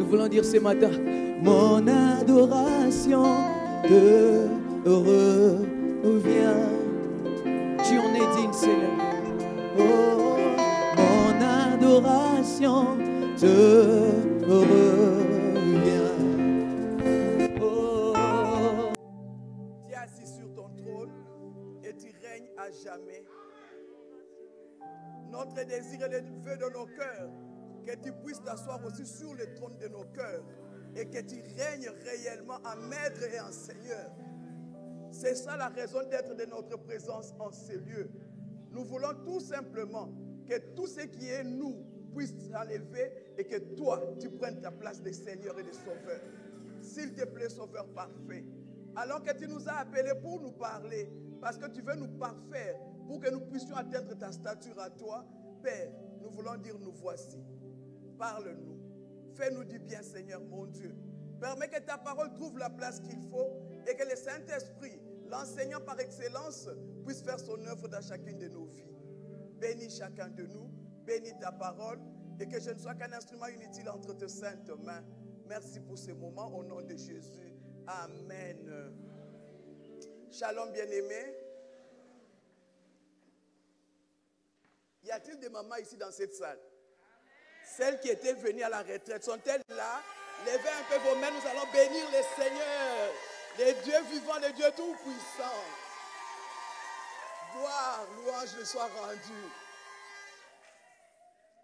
voulons dire ce matin, mon adoration te revient. Tu en es digne, Seigneur. Oh, mon adoration te revient. Oh. Tu es assis sur ton trône et tu règnes à jamais. Notre désir et le vœu de nos cœurs, que tu puisses t'asseoir aussi sur le trône de nos cœurs et que tu règnes réellement en maître et en Seigneur. C'est ça la raison d'être de notre présence en ces lieux. Nous voulons tout simplement que tout ce qui est nous puisse s'enlever et que toi, tu prennes ta place de Seigneur et de Sauveur. S'il te plaît, Sauveur parfait. Alors que tu nous as appelés pour nous parler, parce que tu veux nous parfaire, pour que nous puissions atteindre ta stature à toi, Père, nous voulons dire nous voici. Parle-nous. Fais-nous du bien, Seigneur, mon Dieu. Permets que ta parole trouve la place qu'il faut et que le Saint-Esprit, l'enseignant par excellence, puisse faire son œuvre dans chacune de nos vies. Bénis chacun de nous, bénis ta parole et que je ne sois qu'un instrument inutile entre tes saintes mains. Merci pour ce moment au nom de Jésus. Amen. Shalom bien-aimés. Y a-t-il des mamans ici dans cette salle? Celles qui étaient venues à la retraite, sont-elles là? Levez un peu vos mains, nous allons bénir le Seigneur, le Dieu vivant, le Dieu tout-puissant. Gloire, louange le soit rendue.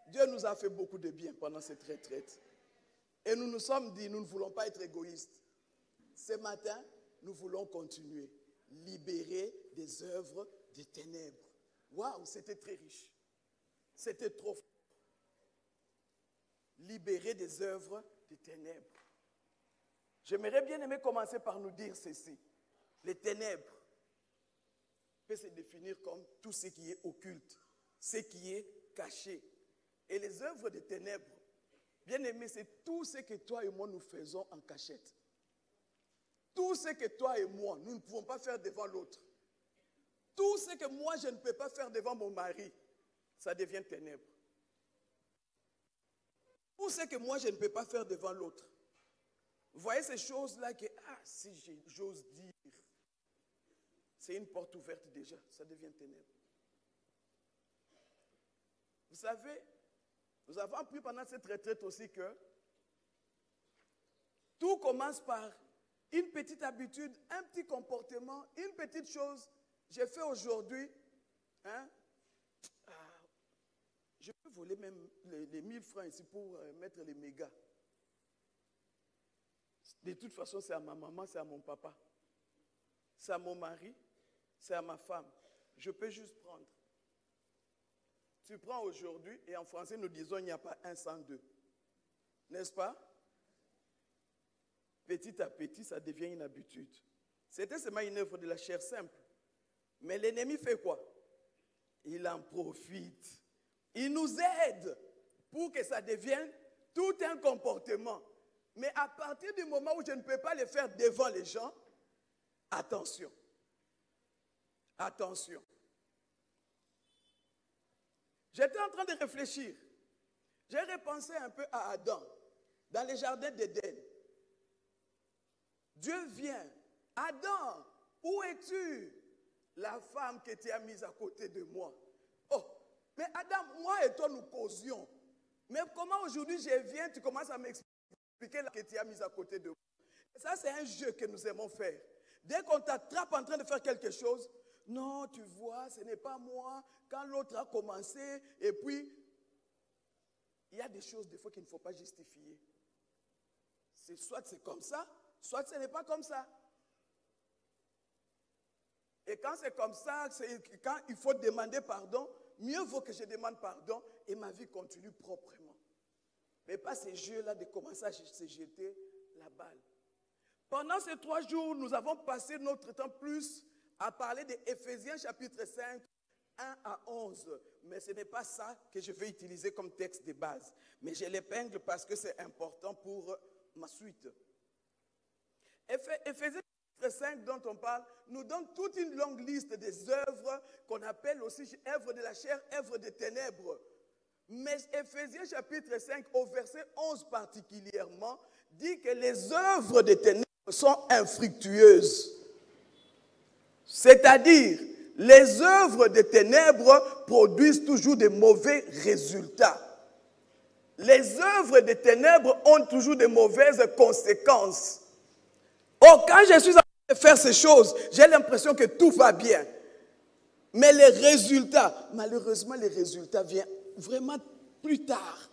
Dieu nous a fait beaucoup de bien pendant cette retraite. Et nous nous sommes dit, nous ne voulons pas être égoïstes. Ce matin, nous voulons continuer. Libérer des œuvres des ténèbres. Waouh, c'était très riche. C'était trop fort. Libérer des œuvres des ténèbres. J'aimerais bien aimer commencer par nous dire ceci. Les ténèbres peut se définir comme tout ce qui est occulte, ce qui est caché. Et les œuvres des ténèbres, bien aimé, c'est tout ce que toi et moi nous faisons en cachette. Tout ce que toi et moi, nous ne pouvons pas faire devant l'autre. Tout ce que moi, je ne peux pas faire devant mon mari, ça devient ténèbres. Tout ce que moi, je ne peux pas faire devant l'autre. Vous voyez ces choses-là que, si j'ose dire, c'est une porte ouverte déjà, ça devient ténèbres. Vous savez, nous avons appris pendant cette retraite aussi que tout commence par une petite habitude, un petit comportement, une petite chose. J'ai fait aujourd'hui, je peux voler même les 1000 francs ici pour mettre les mégas. De toute façon, c'est à ma maman, c'est à mon papa. C'est à mon mari, c'est à ma femme. Je peux juste prendre. Tu prends aujourd'hui, et en français, nous disons il n'y a pas un sans deux. N'est-ce pas? Petit à petit, ça devient une habitude. C'était seulement une œuvre de la chair simple. Mais l'ennemi fait quoi? Il en profite. Il nous aide pour que ça devienne tout un comportement. Mais à partir du moment où je ne peux pas le faire devant les gens, attention. Attention. J'étais en train de réfléchir. J'ai repensé un peu à Adam, dans le jardin d'Éden. Dieu vient. Adam, où es-tu? La femme que tu as mise à côté de moi. Oh, mais Adam, moi et toi, nous causions. Mais comment aujourd'hui je viens, tu commences à m'expliquer que tu as mise à côté de moi. Et ça, c'est un jeu que nous aimons faire. Dès qu'on t'attrape en train de faire quelque chose, non, tu vois, ce n'est pas moi. Quand l'autre a commencé, et puis, il y a des choses des fois qu'il ne faut pas justifier. Soit c'est comme ça, soit ce n'est pas comme ça. Et quand c'est comme ça, quand il faut demander pardon, mieux vaut que je demande pardon et ma vie continue proprement. Mais pas ces jeux-là de commencer à se jeter la balle. Pendant ces 3 jours, nous avons passé notre temps plus à parler d'Éphésiens chapitre 5, 1 à 11. Mais ce n'est pas ça que je vais utiliser comme texte de base. Mais je l'épingle parce que c'est important pour ma suite. Éphésiens 5 dont on parle nous donne toute une longue liste des œuvres qu'on appelle aussi œuvres de la chair, œuvres des ténèbres. Mais Éphésiens chapitre 5, au verset 11 particulièrement, dit que les œuvres des ténèbres sont infructueuses. C'est-à-dire, les œuvres des ténèbres produisent toujours de mauvais résultats. Les œuvres des ténèbres ont toujours de mauvaises conséquences. Oh, quand je suis en train de faire ces choses, j'ai l'impression que tout va bien. Mais les résultats, malheureusement, les résultats viennent vraiment plus tard.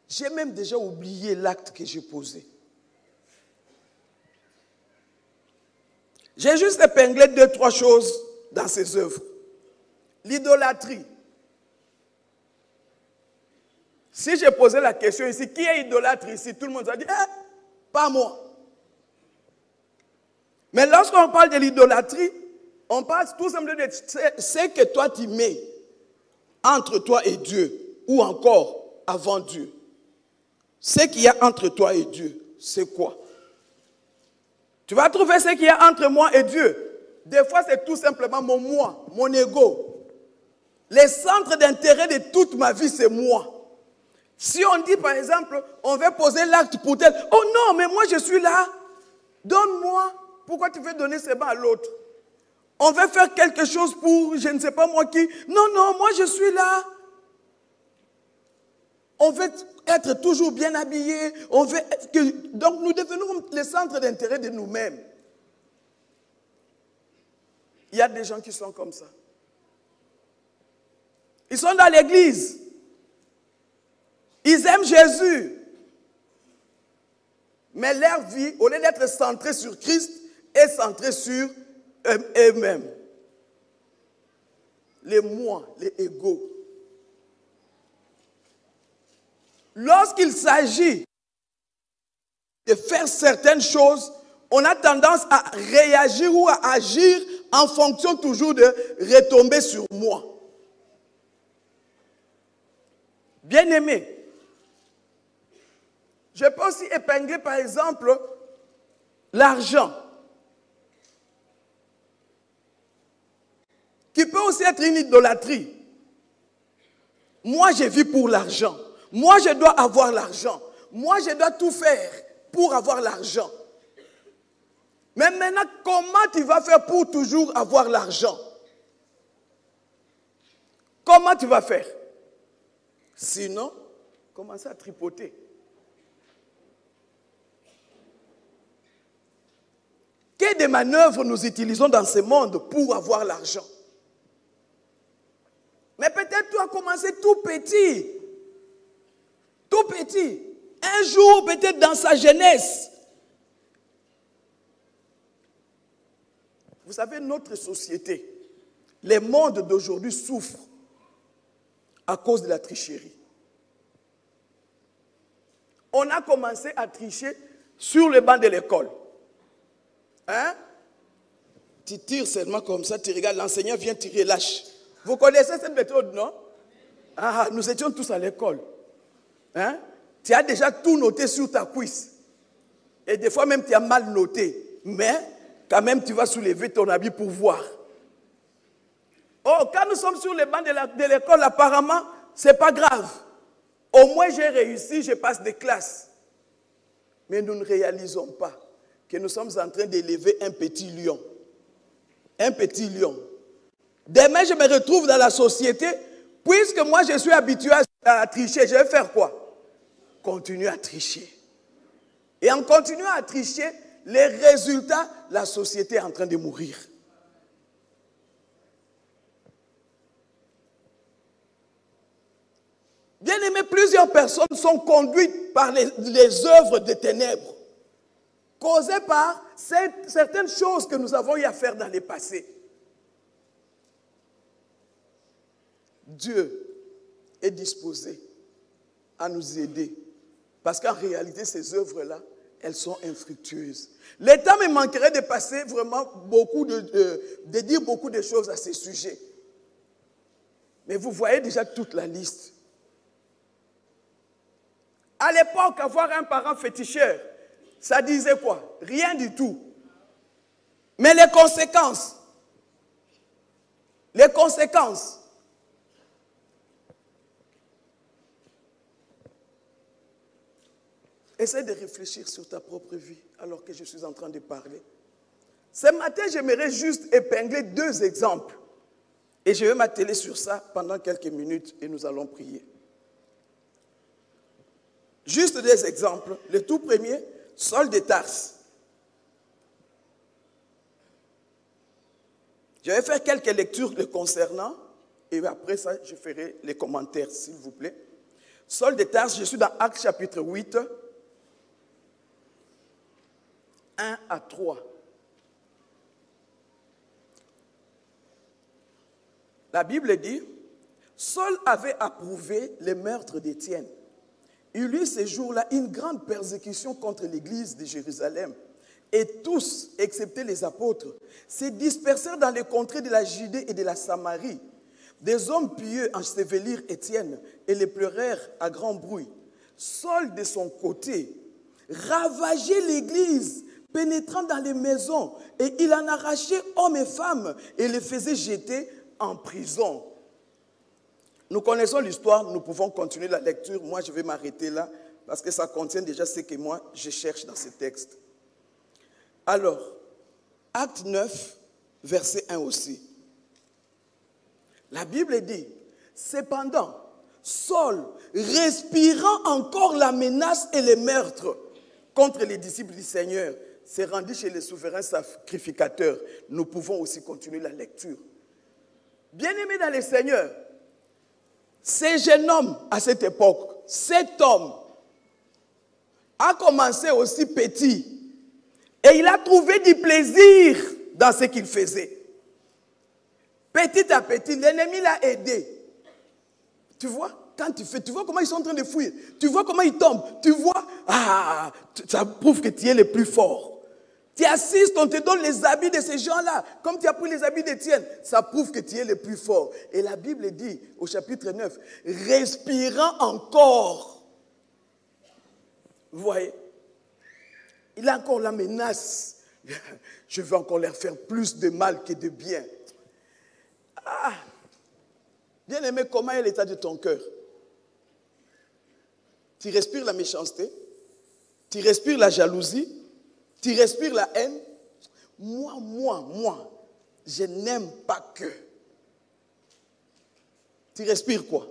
J'ai même déjà oublié l'acte que j'ai posé. J'ai juste épinglé 2-3 choses dans ces œuvres. L'idolâtrie. Si j'ai posé la question ici, qui est idolâtre ici? Tout le monde a dit, pas moi. Mais lorsqu'on parle de l'idolâtrie, on parle tout simplement de ce que toi tu mets entre toi et Dieu, ou encore avant Dieu. Ce qu'il y a entre toi et Dieu, c'est quoi? Tu vas trouver ce qu'il y a entre moi et Dieu. Des fois, c'est tout simplement mon moi, mon ego. Le centre d'intérêt de toute ma vie, c'est moi. Si on dit, par exemple, on veut poser l'acte pour tel, oh non, mais moi je suis là, donne-moi. Pourquoi tu veux donner ces bains à l'autre? On veut faire quelque chose pour, je ne sais pas moi qui. Non, non, moi je suis là. On veut être toujours bien habillé. Donc nous devenons le centre d'intérêt de nous-mêmes. Il y a des gens qui sont comme ça. Ils sont dans l'église. Ils aiment Jésus. Mais leur vie, au lieu d'être centrée sur Christ, est centrée sur eux-mêmes. Les moi, les égos. Lorsqu'il s'agit de faire certaines choses, on a tendance à réagir ou à agir en fonction toujours de retomber sur moi. Bien-aimé, je peux aussi épingler par exemple l'argent, qui peut aussi être une idolâtrie. Moi, je vis pour l'argent. Moi, je dois avoir l'argent. Moi, je dois tout faire pour avoir l'argent. Mais maintenant, comment tu vas faire pour toujours avoir l'argent? Comment tu vas faire? Sinon, commencez à tripoter. Quelles des manœuvres nous utilisons dans ce monde pour avoir l'argent? Mais peut-être tu as commencé tout petit. Tout petit. Un jour, peut-être dans sa jeunesse. Vous savez, notre société, le monde d'aujourd'hui souffre à cause de la tricherie. On a commencé à tricher sur le banc de l'école. Hein? Tu tires seulement comme ça, tu regardes, l'enseignant vient tirer, lâche. Vous connaissez cette méthode, non? Ah, nous étions tous à l'école. Hein? Tu as déjà tout noté sur ta cuisse. Et des fois même tu as mal noté. Mais quand même tu vas soulever ton habit pour voir. Oh, quand nous sommes sur les bancs de l'école, apparemment, ce n'est pas grave. Au moins j'ai réussi, je passe des classes. Mais nous ne réalisons pas que nous sommes en train d'élever un petit lion. Un petit lion. Demain, je me retrouve dans la société. Puisque moi, je suis habitué à tricher, je vais faire quoi? Continuer à tricher. Et en continuant à tricher, les résultats, la société est en train de mourir. Bien aimé, plusieurs personnes sont conduites par les œuvres des ténèbres, causées par certaines choses que nous avons eu à faire dans le passé. Dieu est disposé à nous aider. Parce qu'en réalité, ces œuvres-là, elles sont infructueuses. Le temps me manquerait de passer vraiment beaucoup de dire beaucoup de choses à ces sujets. Mais vous voyez déjà toute la liste. À l'époque, avoir un parent féticheur, ça disait quoi? Rien du tout. Mais les conséquences. Essaie de réfléchir sur ta propre vie alors que je suis en train de parler. Ce matin, j'aimerais juste épingler 2 exemples. Et je vais m'atteler sur ça pendant quelques minutes et nous allons prier. Juste 2 exemples. Le tout premier, Saul de Tarse. Je vais faire quelques lectures le concernant et après ça, je ferai les commentaires, s'il vous plaît. Saul de Tarse, je suis dans Actes chapitre 8, 1 à 3. La Bible dit, Saul avait approuvé le meurtre d'Étienne. Il eut ces jours-là une grande persécution contre l'église de Jérusalem. Et tous, excepté les apôtres, se dispersèrent dans les contrées de la Judée et de la Samarie. Des hommes pieux ensevelirent Étienne et le pleurèrent à grand bruit. Saul, de son côté, ravageait l'église, pénétrant dans les maisons, et il en arrachait hommes et femmes et les faisait jeter en prison. Nous connaissons l'histoire, nous pouvons continuer la lecture. Moi, je vais m'arrêter là parce que ça contient déjà ce que moi, je cherche dans ce texte. Alors, Acte 9, verset 1 aussi. La Bible dit, cependant, Saul, respirant encore la menace et les meurtres contre les disciples du Seigneur, s'est rendu chez le souverain sacrificateur. Nous pouvons aussi continuer la lecture. Bien-aimés dans le Seigneur, ce jeune homme à cette époque, cet homme, a commencé aussi petit et il a trouvé du plaisir dans ce qu'il faisait. Petit à petit, l'ennemi l'a aidé. Tu vois, quand tu fais, tu vois comment ils sont en train de fuir, tu vois comment ils tombent, tu vois, ça prouve que tu es le plus fort. Tu assistes, on te donne les habits de ces gens-là, comme tu as pris les habits d'Étienne, ça prouve que tu es le plus fort. Et la Bible dit au chapitre 9, respirant encore. Vous voyez, il a encore la menace. Je vais encore leur faire plus de mal que de bien. Bien-aimé, comment est l'état de ton cœur? Tu respires la méchanceté, tu respires la jalousie, tu respires la haine. Moi, je n'aime pas que. Tu respires quoi?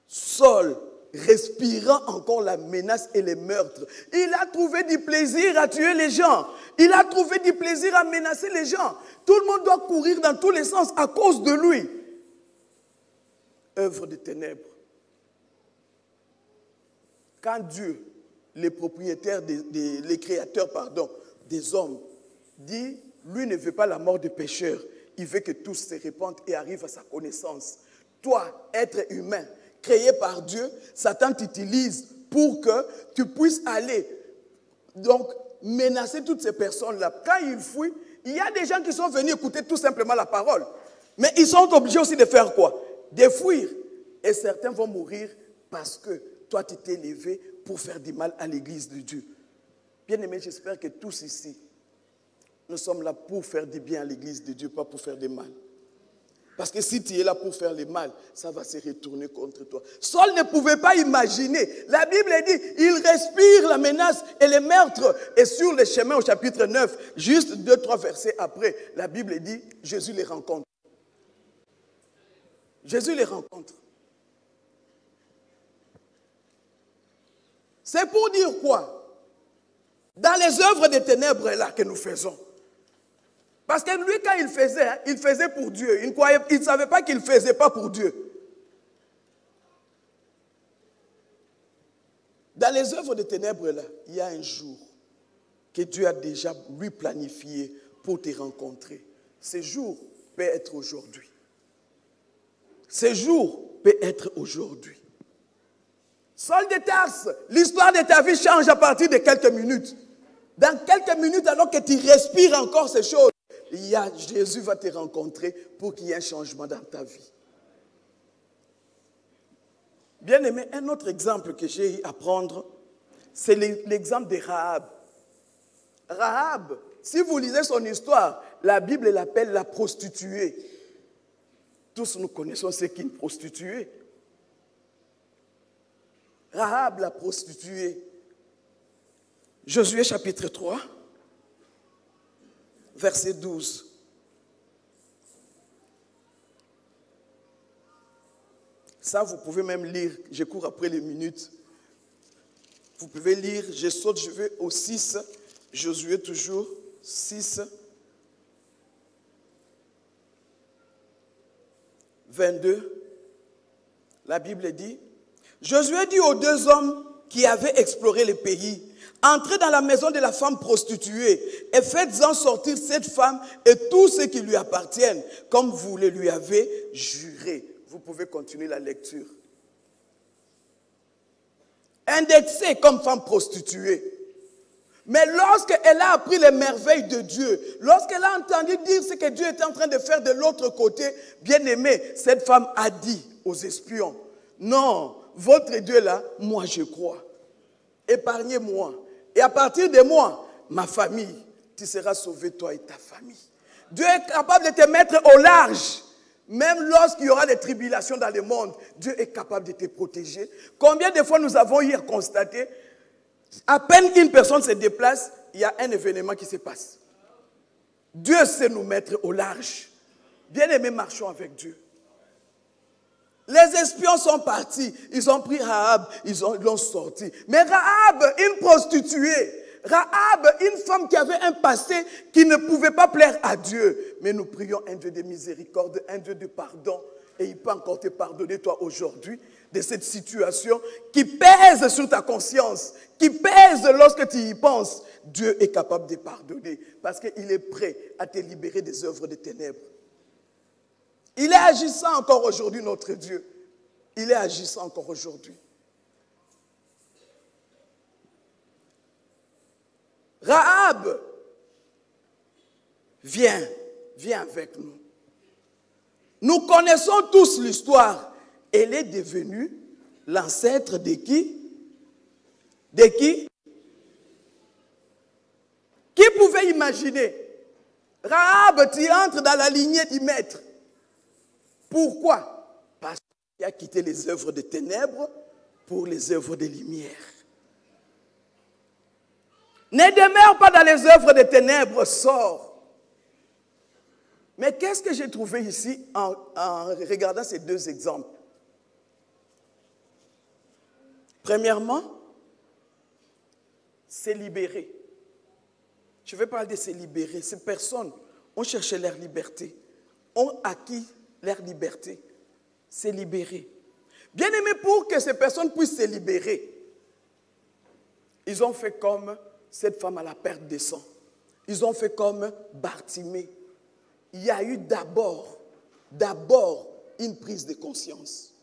Saul, respirant encore la menace et les meurtres. Il a trouvé du plaisir à tuer les gens. Il a trouvé du plaisir à menacer les gens. Tout le monde doit courir dans tous les sens à cause de lui. Œuvre de ténèbres. Quand Dieu, les propriétaires, les créateurs, des hommes, dit, lui ne veut pas la mort des pécheurs, il veut que tous se répandent et arrivent à sa connaissance. Toi, être humain, créé par Dieu, Satan t'utilise pour que tu puisses aller, donc, menacer toutes ces personnes-là. Quand ils fuient, il y a des gens qui sont venus écouter tout simplement la parole. Mais ils sont obligés aussi de faire quoi? De fuir. Et certains vont mourir parce que toi, tu t'es levé pour faire du mal à l'église de Dieu. Bien-aimés, j'espère que tous ici, nous sommes là pour faire du bien à l'église de Dieu, pas pour faire du mal. Parce que si tu es là pour faire le mal, ça va se retourner contre toi. Saul ne pouvait pas imaginer. La Bible dit, il respire la menace et les meurtres. Et sur le chemin au chapitre 9, juste 2-3 versets après, la Bible dit, Jésus les rencontre. Jésus les rencontre. C'est pour dire quoi? Dans les œuvres des ténèbres là que nous faisons. Parce que lui, quand il faisait pour Dieu. Il ne savait pas qu'il ne faisait pas pour Dieu. Dans les œuvres des ténèbres là, il y a un jour que Dieu a déjà lui planifié pour te rencontrer. Ce jour peut être aujourd'hui. Ce jour peut être aujourd'hui. Saul de Tarse, l'histoire de ta vie change à partir de quelques minutes. Dans quelques minutes, alors que tu respires encore ces choses, Jésus va te rencontrer pour qu'il y ait un changement dans ta vie. Bien aimé, un autre exemple que j'ai à prendre, c'est l'exemple de Rahab. Rahab, si vous lisez son histoire, la Bible l'appelle la prostituée. Tous nous connaissons ce qu'est une prostituée. Rahab, la prostituée. Josué chapitre 3, verset 12. Ça, vous pouvez même lire. Je cours après les minutes. Vous pouvez lire. Je saute, je vais au 6. Josué toujours. 6. 22. La Bible dit, Josué dit aux 2 hommes qui avaient exploré le pays, entrez dans la maison de la femme prostituée et faites-en sortir cette femme et tous ceux qui lui appartiennent, comme vous le lui avez juré. Vous pouvez continuer la lecture. Indexée comme femme prostituée. Mais lorsqu'elle a appris les merveilles de Dieu, lorsqu'elle a entendu dire ce que Dieu était en train de faire de l'autre côté, bien aimé, cette femme a dit aux espions, non, votre Dieu là, moi je crois. Épargnez-moi. Et à partir de moi, ma famille, tu seras sauvé toi et ta famille. Dieu est capable de te mettre au large. Même lorsqu'il y aura des tribulations dans le monde, Dieu est capable de te protéger. Combien de fois nous avons eu à constater, à peine qu'une personne se déplace, il y a un événement qui se passe. Dieu sait nous mettre au large. Bien-aimés, marchons avec Dieu. Les espions sont partis, ils ont pris Rahab, ils l'ont sorti. Mais Rahab, une prostituée, Rahab, une femme qui avait un passé qui ne pouvait pas plaire à Dieu. Mais nous prions un Dieu de miséricorde, un Dieu de pardon. Et il peut encore te pardonner toi aujourd'hui de cette situation qui pèse sur ta conscience, qui pèse lorsque tu y penses. Dieu est capable de pardonner parce qu'il est prêt à te libérer des œuvres des ténèbres. Il est agissant encore aujourd'hui, notre Dieu. Il est agissant encore aujourd'hui. Rahab, viens avec nous. Nous connaissons tous l'histoire. Elle est devenue l'ancêtre de qui? De qui? Qui pouvait imaginer? Rahab, tu entres dans la lignée du maître. Pourquoi? Parce qu'il a quitté les œuvres des ténèbres pour les œuvres des lumières. Ne demeure pas dans les œuvres des ténèbres, sors. Mais qu'est-ce que j'ai trouvé ici en regardant ces 2 exemples? Premièrement, se libérer. Je vais parler de se libérer. Ces personnes ont cherché leur liberté, ont acquis leur liberté, se libérer. Bien aimé, pour que ces personnes puissent se libérer, ils ont fait comme cette femme à la perte de sang. Ils ont fait comme Bartimée. Il y a eu d'abord une prise de conscience.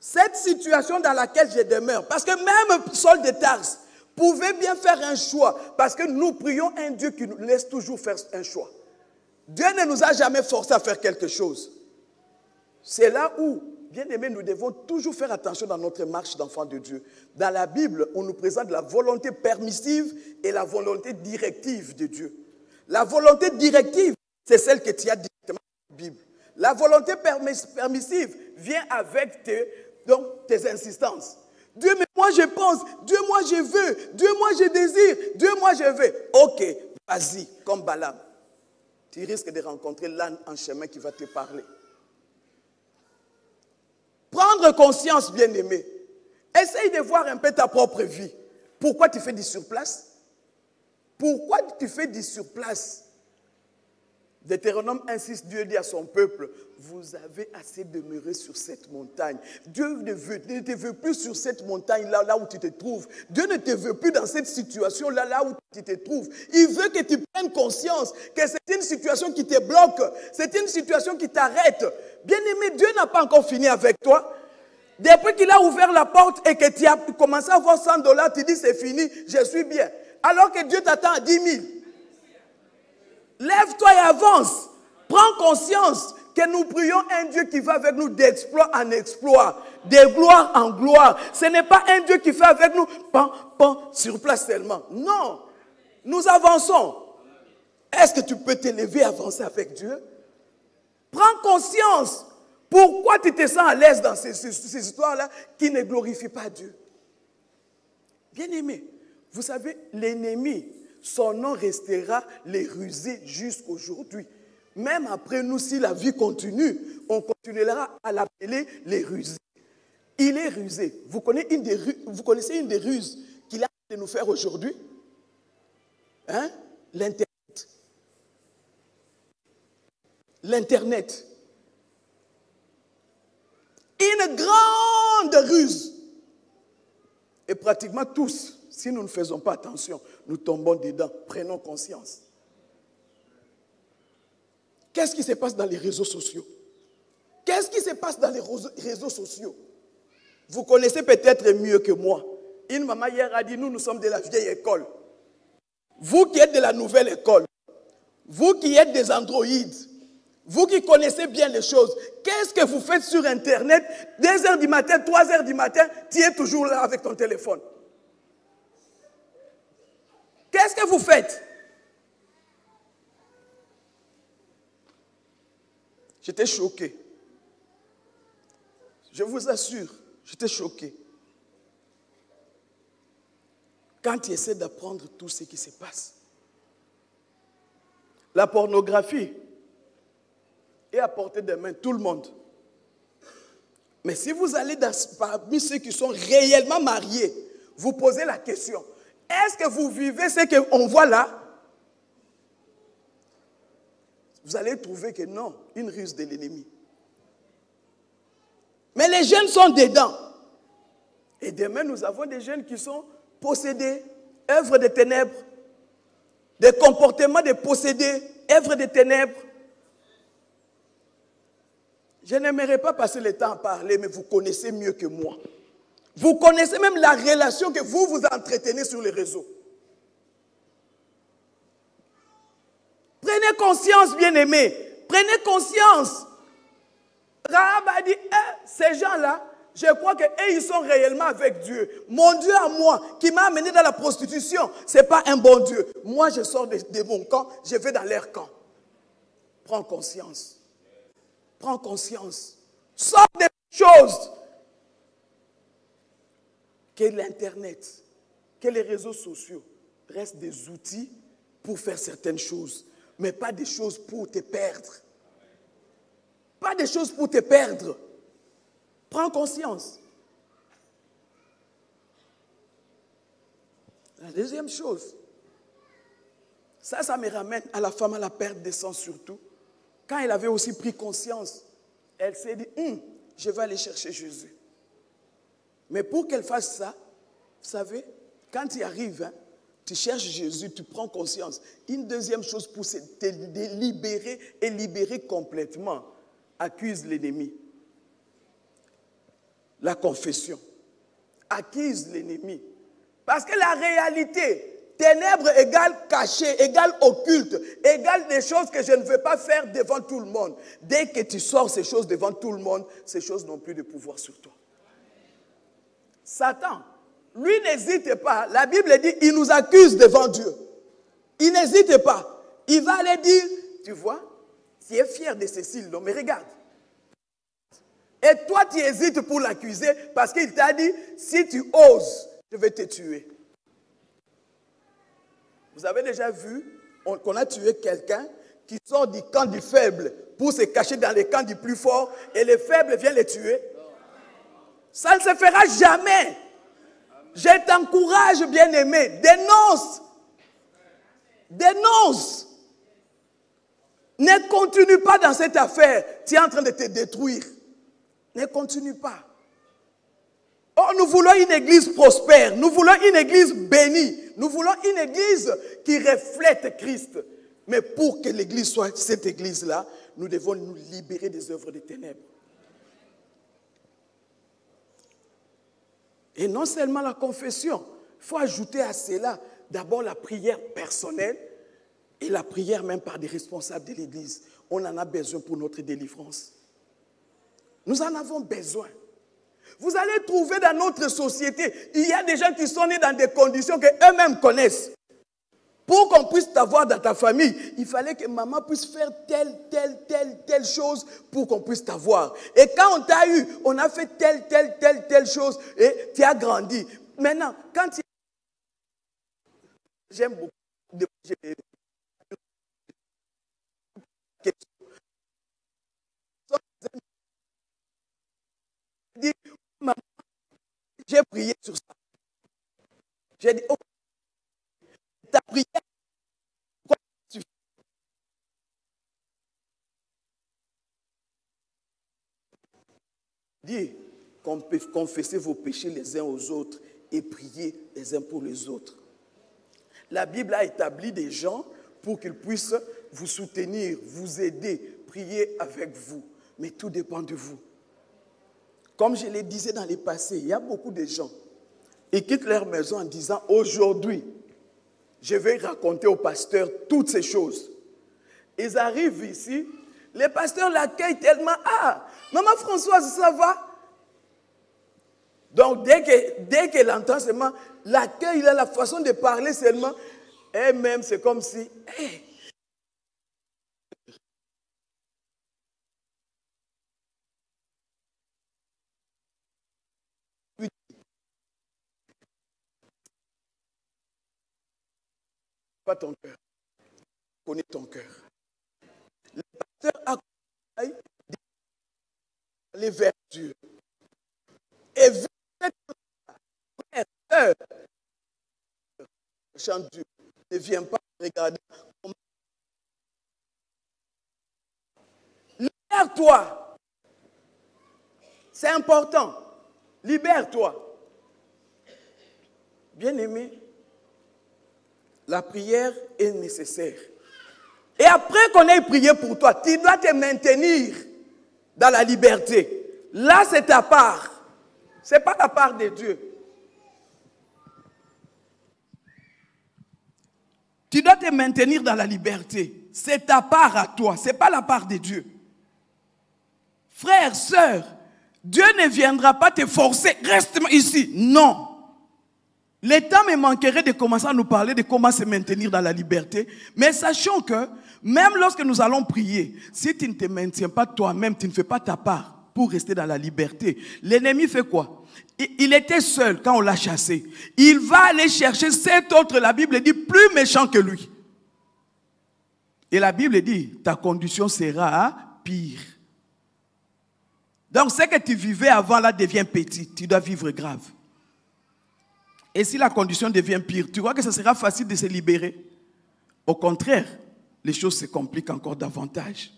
Cette situation dans laquelle je demeure, parce que même Saul de Tarse pouvait bien faire un choix, parce que nous prions un Dieu qui nous laisse toujours faire un choix. Dieu ne nous a jamais forcé à faire quelque chose. C'est là où, bien aimé, nous devons toujours faire attention dans notre marche d'enfant de Dieu. Dans la Bible, on nous présente la volonté permissive et la volonté directive de Dieu. La volonté directive, c'est celle que tu as directement dans la Bible. La volonté permissive vient avec tes insistances. Dieu, mais moi je pense, Dieu, moi je veux, Dieu, moi je désire, Dieu, moi je veux. Ok, vas-y, comme Balaam. Tu risques de rencontrer l'âne en chemin qui va te parler. Prendre conscience, bien-aimé. Essaye de voir un peu ta propre vie. Pourquoi tu fais du surplace? Pourquoi tu fais du surplace? Deutéronome 1,6, Dieu dit à son peuple, vous avez assez demeuré sur cette montagne. Dieu ne te veut plus sur cette montagne là où tu te trouves. Dieu ne te veut plus dans cette situation là où tu te trouves. Il veut que tu prennes conscience que c'est une situation qui te bloque, c'est une situation qui t'arrête. Bien-aimé, Dieu n'a pas encore fini avec toi. Depuis qu'il a ouvert la porte et que tu as commencé à avoir $100, tu dis c'est fini, je suis bien. Alors que Dieu t'attend à 10 000. Lève-toi et avance. Prends conscience que nous prions un Dieu qui va avec nous d'exploit en exploit, de gloire en gloire. Ce n'est pas un Dieu qui fait avec nous sur place seulement. Non, nous avançons. Est-ce que tu peux t'élever et avancer avec Dieu? Prends conscience. Pourquoi tu te sens à l'aise dans ces histoires-là qui ne glorifient pas Dieu? Bien-aimé, vous savez, l'ennemi, son nom restera les rusés jusqu'aujourd'hui. Même après nous, si la vie continue, on continuera à l'appeler les rusés. Il est rusé. Vous connaissez une des ruses qu'il a de nous faire aujourd'hui? Hein? L'Internet. L'Internet. Une grande ruse. Et pratiquement tous, si nous ne faisons pas attention, nous tombons dedans. Prenons conscience. Qu'est-ce qui se passe dans les réseaux sociaux? Qu'est-ce qui se passe dans les réseaux sociaux? Vous connaissez peut-être mieux que moi. Une maman hier a dit, nous sommes de la vieille école. Vous qui êtes de la nouvelle école, vous qui êtes des androïdes, vous qui connaissez bien les choses, qu'est-ce que vous faites sur Internet? 2h du matin, 3h du matin, tu es toujours là avec ton téléphone. Qu'est-ce que vous faites? J'étais choqué. Je vous assure, j'étais choqué. Quand tu essaies d'apprendre tout ce qui se passe. La pornographie est à portée de main, tout le monde. Mais si vous allez parmi ceux qui sont réellement mariés, vous posez la question, est-ce que vous vivez ce qu'on voit là? Vous allez trouver que non, une ruse de l'ennemi. Mais les jeunes sont dedans. Et demain, nous avons des jeunes qui sont possédés, œuvres de ténèbres, des comportements de possédés, œuvres de ténèbres. Je n'aimerais pas passer le temps à parler, mais vous connaissez mieux que moi. Vous connaissez même la relation que vous entretenez sur les réseaux. Prenez conscience, bien-aimés. Prenez conscience. Rahab a dit, ces gens-là, je crois qu'eux, ils sont réellement avec Dieu. Mon Dieu à moi, qui m'a amené dans la prostitution, ce n'est pas un bon Dieu. Moi, je sors de mon camp, je vais dans leur camp. Prends conscience. Prends conscience. Sors des choses. Que l'Internet, que les réseaux sociaux restent des outils pour faire certaines choses, mais pas des choses pour te perdre. Pas des choses pour te perdre. Prends conscience. La deuxième chose, ça me ramène à la femme à la perte de sang surtout. Quand elle avait aussi pris conscience, elle s'est dit, je vais aller chercher Jésus. Mais pour qu'elle fasse ça, vous savez, quand tu arrives, tu cherches Jésus, tu prends conscience. Une deuxième chose pour te libérer et libérer complètement, accuse l'ennemi. La confession. Accuse l'ennemi. Parce que la réalité, ténèbres égale caché, égale occulte, égale des choses que je ne veux pas faire devant tout le monde. Dès que tu sors ces choses devant tout le monde, ces choses n'ont plus de pouvoir sur toi. Satan, lui n'hésite pas. La Bible dit, il nous accuse devant Dieu. Il n'hésite pas. Il va aller dire, tu vois, tu es fier de Cécile, non, mais regarde. Et toi, tu hésites pour l'accuser parce qu'il t'a dit, si tu oses, je vais te tuer. Vous avez déjà vu qu'on a tué quelqu'un qui sort du camp du faible pour se cacher dans le camp du plus fort et le faible vient le tuer? Ça ne se fera jamais. Je t'encourage, bien-aimé, dénonce. Dénonce. Ne continue pas dans cette affaire. Tu es en train de te détruire. Ne continue pas. Oh, nous voulons une église prospère. Nous voulons une église bénie. Nous voulons une église qui reflète Christ. Mais pour que l'église soit cette église-là, nous devons nous libérer des œuvres des ténèbres. Et non seulement la confession. Il faut ajouter à cela d'abord la prière personnelle et la prière même par des responsables de l'église. On en a besoin pour notre délivrance. Nous en avons besoin. Vous allez trouver dans notre société, il y a des gens qui sont nés dans des conditions qu'eux-mêmes connaissent. Pour qu'on puisse t'avoir dans ta famille, il fallait que maman puisse faire telle chose pour qu'on puisse t'avoir. Et quand on t'a eu, on a fait telle chose et tu as grandi. Maintenant, quand tu j'aime beaucoup de dit, maman, j'ai prié sur ça. J'ai dit, oh, ta prière, pourquoi tu fais? Dis qu'on peut confesser vos péchés les uns aux autres et prier les uns pour les autres. La Bible a établi des gens pour qu'ils puissent vous soutenir, vous aider, prier avec vous. Mais tout dépend de vous. Comme je le disais dans le passé, il y a beaucoup de gens qui quittent leur maison en disant, aujourd'hui, je vais raconter au pasteur toutes ces choses. Ils arrivent ici, les pasteurs l'accueillent tellement, ah, maman Françoise, ça va? Donc, dès qu'elle entend seulement l'accueil, la façon de parler seulement, elle-même, c'est comme si, hey, pas ton cœur, connais ton cœur. Le pasteur accueille les vers Dieu. Et vu cette frère, chante Dieu, ne viens pas regarder. Libère-toi. C'est important. Libère-toi. Bien-aimé, la prière est nécessaire. Et après qu'on ait prié pour toi, tu dois te maintenir dans la liberté. Là, c'est ta part. Ce n'est pas la part de Dieu. Tu dois te maintenir dans la liberté. C'est ta part à toi. Ce n'est pas la part de Dieu. Frère, sœur, Dieu ne viendra pas te forcer. Reste ici. Non. Le temps me manquerait de commencer à nous parler de comment se maintenir dans la liberté. Mais sachons que même lorsque nous allons prier, si tu ne te maintiens pas toi-même, tu ne fais pas ta part pour rester dans la liberté. L'ennemi fait quoi? Il était seul quand on l'a chassé. Il va aller chercher cet autre, la Bible dit, plus méchant que lui. Et la Bible dit, ta condition sera pire. Donc ce que tu vivais avant là devient petit. Tu dois vivre grave. Et si la condition devient pire, tu vois que ce sera facile de se libérer? Au contraire, les choses se compliquent encore davantage.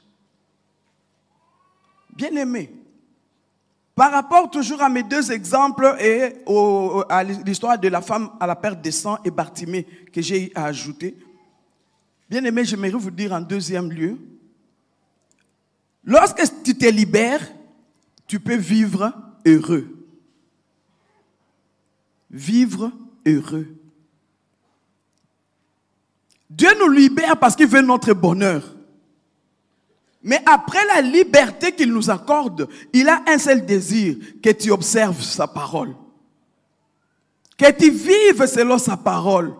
Bien-aimé, par rapport toujours à mes deux exemples et à l'histoire de la femme à la perte de sang et Bartimée que j'ai à ajouter, bien-aimé, j'aimerais vous dire en deuxième lieu, lorsque tu te libères, tu peux vivre heureux. Vivre heureux. Dieu nous libère parce qu'il veut notre bonheur. Mais après la liberté qu'il nous accorde, il a un seul désir, que tu observes sa parole. Que tu vives selon sa parole.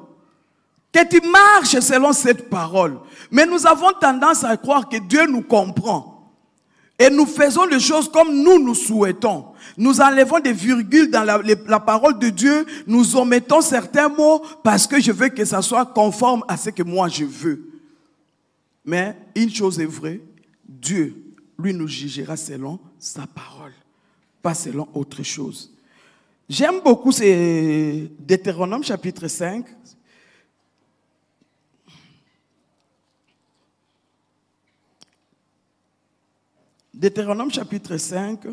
Que tu marches selon cette parole. Mais nous avons tendance à croire que Dieu nous comprend. Et nous faisons les choses comme nous souhaitons. Nous enlevons des virgules dans la parole de Dieu. Nous omettons certains mots parce que je veux que ça soit conforme à ce que moi je veux. Mais une chose est vraie. Dieu, lui, nous jugera selon sa parole. Pas selon autre chose. J'aime beaucoup ces Deutéronome chapitre 5. Deutéronome chapitre 5.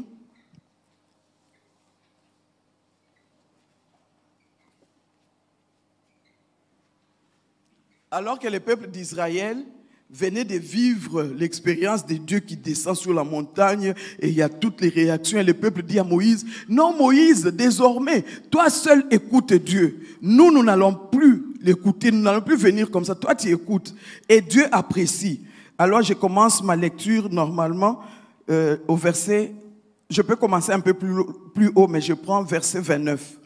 Alors que le peuple d'Israël venait de vivre l'expérience de Dieu qui descend sur la montagne et il y a toutes les réactions et le peuple dit à Moïse, non Moïse, désormais, toi seul écoute Dieu. Nous n'allons plus l'écouter, nous n'allons plus venir comme ça, toi tu écoutes. Et Dieu apprécie. Alors je commence ma lecture normalement au verset, je peux commencer un peu plus haut, mais je prends verset 29.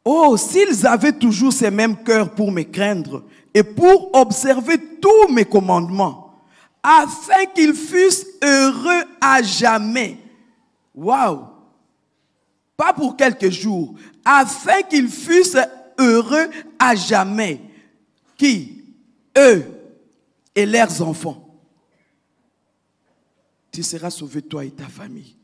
Oh, s'ils avaient toujours ces mêmes cœurs pour me craindre et pour observer tous mes commandements, afin qu'ils fussent heureux à jamais. Waouh! Pas pour quelques jours, afin qu'ils fussent heureux à jamais. Qui? Eux et leurs enfants. Tu seras sauvé, toi et ta famille.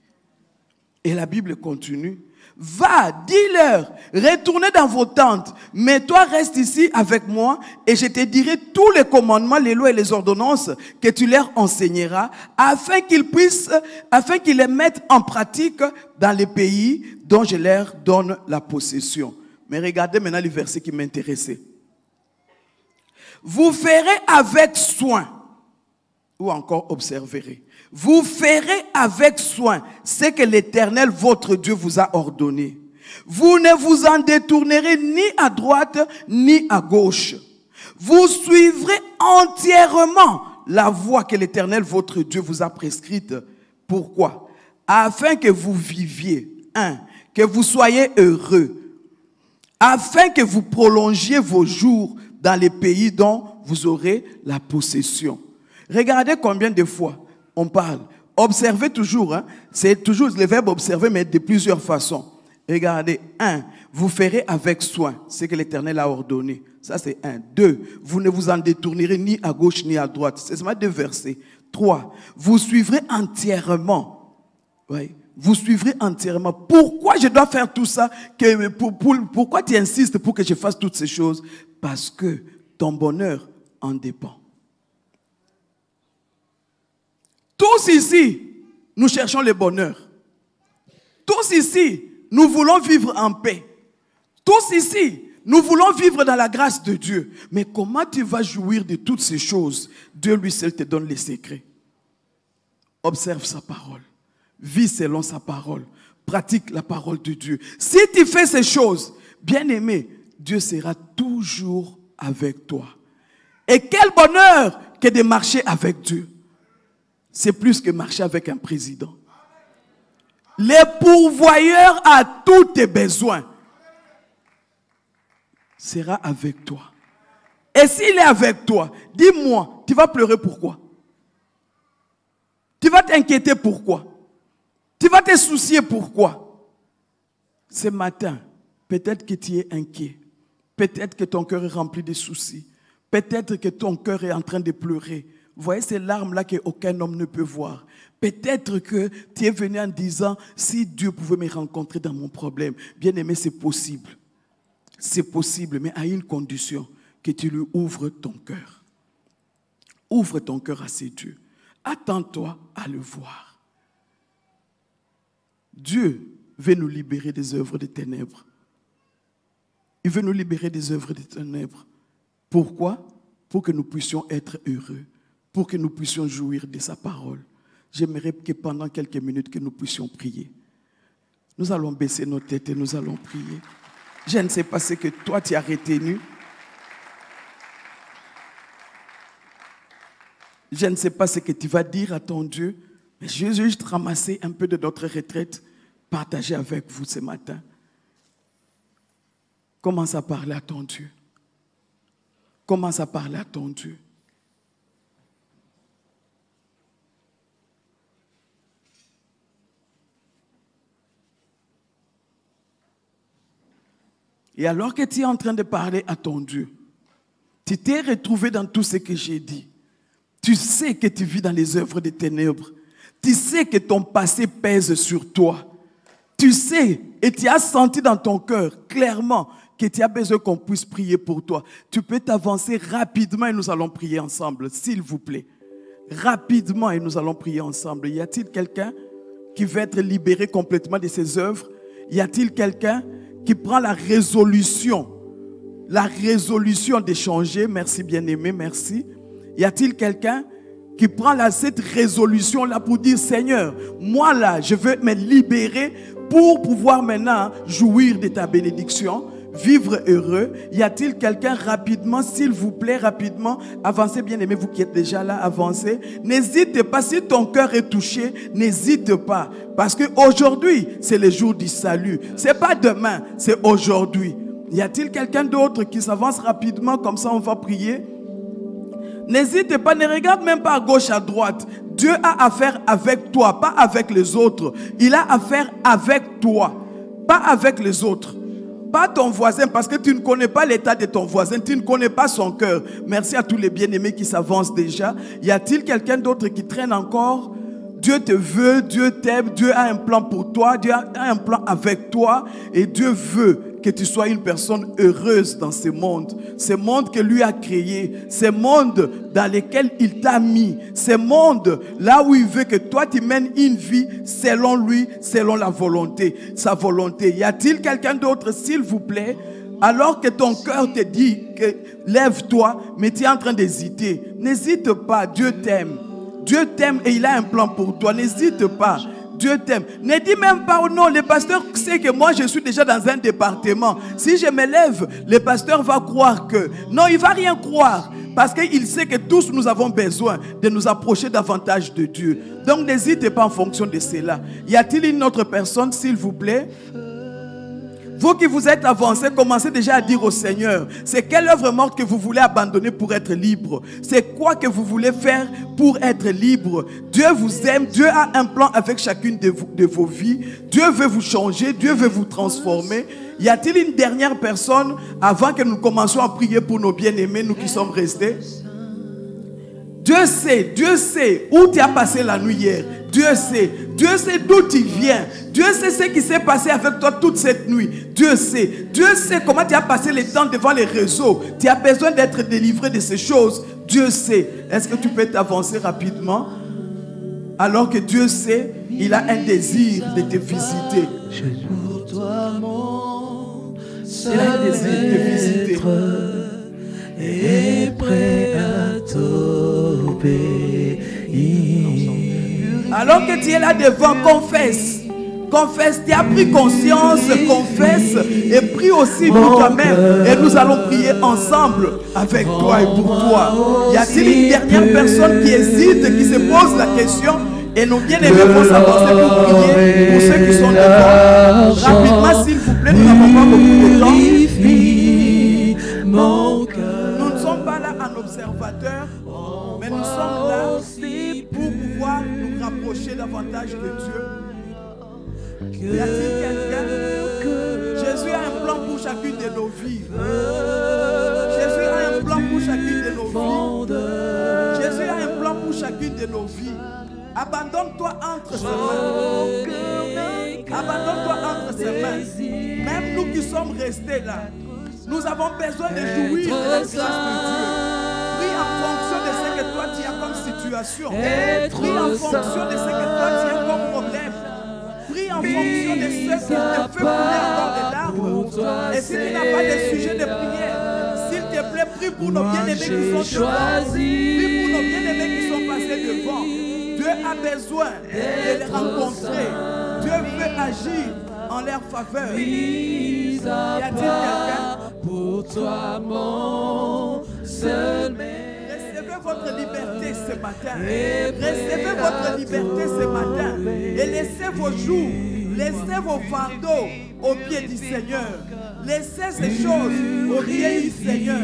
Et la Bible continue. Va, dis-leur, retournez dans vos tentes, mais toi reste ici avec moi et je te dirai tous les commandements, les lois et les ordonnances que tu leur enseigneras afin qu'ils les mettent en pratique dans les pays dont je leur donne la possession. Mais regardez maintenant le verset qui m'intéressait. Vous ferez avec soin, ou encore observerez. Vous ferez avec soin ce que l'Éternel, votre Dieu, vous a ordonné. Vous ne vous en détournerez ni à droite ni à gauche. Vous suivrez entièrement la voie que l'Éternel, votre Dieu, vous a prescrite. Pourquoi? Afin que vous viviez, que vous soyez heureux, afin que vous prolongiez vos jours dans les pays dont vous aurez la possession. Regardez combien de fois on parle. Observez toujours, c'est toujours le verbe observer, mais de plusieurs façons. Regardez, 1, vous ferez avec soin ce que l'Éternel a ordonné. Ça c'est 1. 2, vous ne vous en détournerez ni à gauche ni à droite. C'est seulement 2 versets. 3, vous suivrez entièrement. Oui. Vous suivrez entièrement. Pourquoi je dois faire tout ça? Pourquoi tu insistes pour que je fasse toutes ces choses? Parce que ton bonheur en dépend. Tous ici, nous cherchons le bonheur. Tous ici, nous voulons vivre en paix. Tous ici, nous voulons vivre dans la grâce de Dieu. Mais comment tu vas jouir de toutes ces choses? Dieu lui seul te donne les secrets. Observe sa parole. Vis selon sa parole. Pratique la parole de Dieu. Si tu fais ces choses, bien-aimé, Dieu sera toujours avec toi. Et quel bonheur que de marcher avec Dieu. C'est plus que marcher avec un président. Le pourvoyeur à tous tes besoins sera avec toi. Et s'il est avec toi, dis-moi, tu vas pleurer pourquoi? Tu vas t'inquiéter pourquoi? Tu vas te soucier pourquoi? Ce matin, peut-être que tu es inquiet. Peut-être que ton cœur est rempli de soucis. Peut-être que ton cœur est en train de pleurer. Vous voyez ces larmes-là qu'aucun homme ne peut voir. Peut-être que tu es venu en disant, si Dieu pouvait me rencontrer dans mon problème. Bien aimé, c'est possible. C'est possible, mais à une condition, que tu lui ouvres ton cœur. Ouvre ton cœur à ces dieux. Attends-toi à le voir. Dieu veut nous libérer des œuvres des ténèbres. Il veut nous libérer des œuvres des ténèbres. Pourquoi? Pour que nous puissions être heureux. Pour que nous puissions jouir de sa parole. J'aimerais que pendant quelques minutes que nous puissions prier. Nous allons baisser nos têtes et nous allons prier. Je ne sais pas ce que toi tu as retenu. Je ne sais pas ce que tu vas dire à ton Dieu. Mais je vais juste ramasser un peu de notre retraite, partager avec vous ce matin. Commence à parler à ton Dieu. Commence à parler à ton Dieu. Et alors que tu es en train de parler à ton Dieu, tu t'es retrouvé dans tout ce que j'ai dit. Tu sais que tu vis dans les œuvres des ténèbres. Tu sais que ton passé pèse sur toi. Tu sais et tu as senti dans ton cœur clairement que tu as besoin qu'on puisse prier pour toi. Tu peux t'avancer rapidement et nous allons prier ensemble, s'il vous plaît. Rapidement et nous allons prier ensemble. Y a-t-il quelqu'un qui veut être libéré complètement de ses œuvres? Y a-t-il quelqu'un qui prend la résolution d'échanger? Merci bien-aimé, merci. Y a-t-il quelqu'un qui prend cette résolution-là pour dire, Seigneur, moi là, je veux me libérer pour pouvoir maintenant jouir de ta bénédiction, vivre heureux? Y a-t-il quelqu'un rapidement, s'il vous plaît, rapidement, avancez bien-aimé, vous qui êtes déjà là, avancez. N'hésite pas, si ton cœur est touché, n'hésite pas. Parce qu'aujourd'hui, c'est le jour du salut. C'est pas demain, c'est aujourd'hui. Y a-t-il quelqu'un d'autre qui s'avance rapidement, comme ça on va prier? N'hésite pas, ne regarde même pas à gauche, à droite. Dieu a affaire avec toi, pas avec les autres. Il a affaire avec toi, pas avec les autres. Pas ton voisin, parce que tu ne connais pas l'état de ton voisin, tu ne connais pas son cœur. Merci à tous les bien-aimés qui s'avancent déjà. Y a-t-il quelqu'un d'autre qui traîne encore? Dieu te veut, Dieu t'aime, Dieu a un plan pour toi, Dieu a un plan avec toi et Dieu veut que tu sois une personne heureuse dans ce monde que lui a créé, ce monde dans lequel il t'a mis, ce monde là où il veut que toi tu mènes une vie selon lui, selon la volonté, sa volonté. Y a-t-il quelqu'un d'autre, s'il vous plaît? Alors que ton cœur te dit que lève-toi, mais tu es en train d'hésiter. N'hésite pas, Dieu t'aime. Dieu t'aime et il a un plan pour toi. N'hésite pas. Dieu t'aime. Ne dis même pas, oh non, le pasteur sait que moi je suis déjà dans un département. Si je me lève, le pasteur va croire que... Non, il ne va rien croire. Parce qu'il sait que tous nous avons besoin de nous approcher davantage de Dieu. Donc n'hésitez pas en fonction de cela. Y a-t-il une autre personne, s'il vous plaît? Vous qui vous êtes avancés, commencez déjà à dire au Seigneur, c'est quelle œuvre morte que vous voulez abandonner pour être libre? C'est quoi que vous voulez faire pour être libre? Dieu vous aime, Dieu a un plan avec chacune de vos vies. Dieu veut vous changer, Dieu veut vous transformer. Y a-t-il une dernière personne avant que nous commencions à prier pour nos bien-aimés, nous qui sommes restés? Dieu sait où tu as passé la nuit hier. Dieu sait d'où tu viens. Dieu sait ce qui s'est passé avec toi toute cette nuit. Dieu sait comment tu as passé le temps devant les réseaux. Tu as besoin d'être délivré de ces choses. Dieu sait. Est-ce que tu peux t'avancer rapidement? Alors que Dieu sait, il a un désir de te visiter. Il a un désir de te visiter. Et prêt à t'obéir. Alors que tu es là devant, confesse. Confesse, tu as pris conscience, confesse et prie aussi pour toi-même. Et nous allons prier ensemble avec toi et pour toi. Y a-t-il une dernière personne qui hésite, qui se pose la question? Et nos bien-aimés vont s'avancer pour prier pour ceux qui sont devant. Rapidement, s'il vous plaît, nous n'avons pas beaucoup de temps. Nous ne sommes pas là en observateur, mais nous sommes là pour pouvoir nous rapprocher davantage de Dieu. Y a-t-il quelqu'un? Jésus a un plan pour chacune de nos vies. Jésus a un plan pour chacune de nos vies. Jésus a un plan pour chacune de nos vies. Abandonne-toi entre ses mains. Abandonne-toi entre ses mains. Même nous qui sommes restés là, nous avons besoin de jouir de la grâce de Dieu. Prie en fonction de ce que toi tu as comme situation. Prie en fonction de ce que toi tu as comme problème. Prie en fonction de ce qui te fait couler encore des larmes. Et si tu n'as pas de sujet de prière, s'il te plaît, prie pour nos bien-aimés qui sont devant. Prie pour nos bien-aimés qui sont passés devant. Dieu a besoin de les rencontrer. Dieu veut agir en leur faveur. Y a-t-il quelqu'un? Pour toi, mon seul maître. Recevez votre liberté ce matin. Recevez votre liberté ce matin. Et laissez vos joues, laissez vos fardeaux au pied du Seigneur. Laissez ces choses au pied du Seigneur.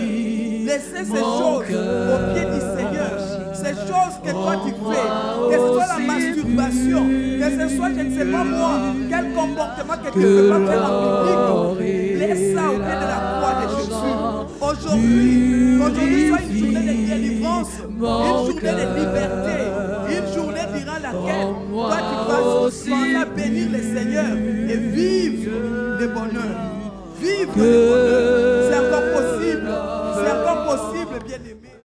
Laissez ces choses au pied du Seigneur. Ces choses que toi tu fais, que ce soit la masturbation, que ce soit, je ne sais pas moi, quel comportement que tu ne peux pas faire en public, laisse ça au pied de la croix de Jésus. Aujourd'hui soit une journée de délivrance, une journée de liberté, une journée durant laquelle toi tu vas commencer à bénir le Seigneur et vivre le bonheur. Vivre le bonheur. C'est encore possible, bien-aimé.